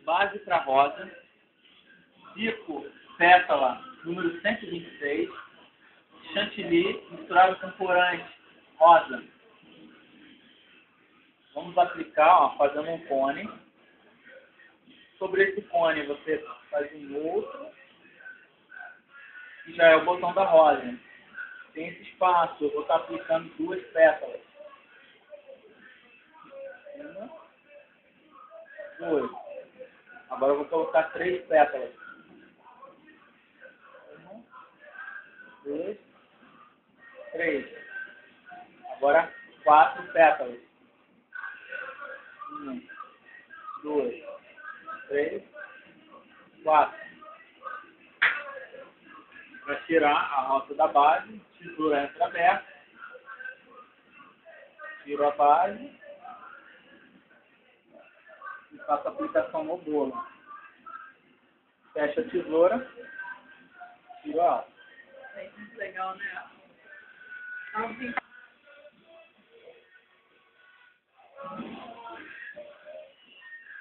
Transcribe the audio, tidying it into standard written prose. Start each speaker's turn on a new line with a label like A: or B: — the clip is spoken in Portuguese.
A: base para rosa, bico, pétala, número 126, chantilly misturado com corante, rosa. Vamos aplicar, ó, fazendo um cone. Sobre esse cone você faz um outro, que já é o botão da rosa. Tem esse espaço, eu vou estar aplicando 2 pétalas. 1, 2. Agora eu vou colocar 3 pétalas. 1, 2, 3. Agora 4 pétalas. 1, 2, 3, 4. Para tirar a roça da base, tesoura entra aberta, tiro a base e faço a aplicação no bolo. Fecho a tesoura, tiro a alça.
B: É muito legal, né?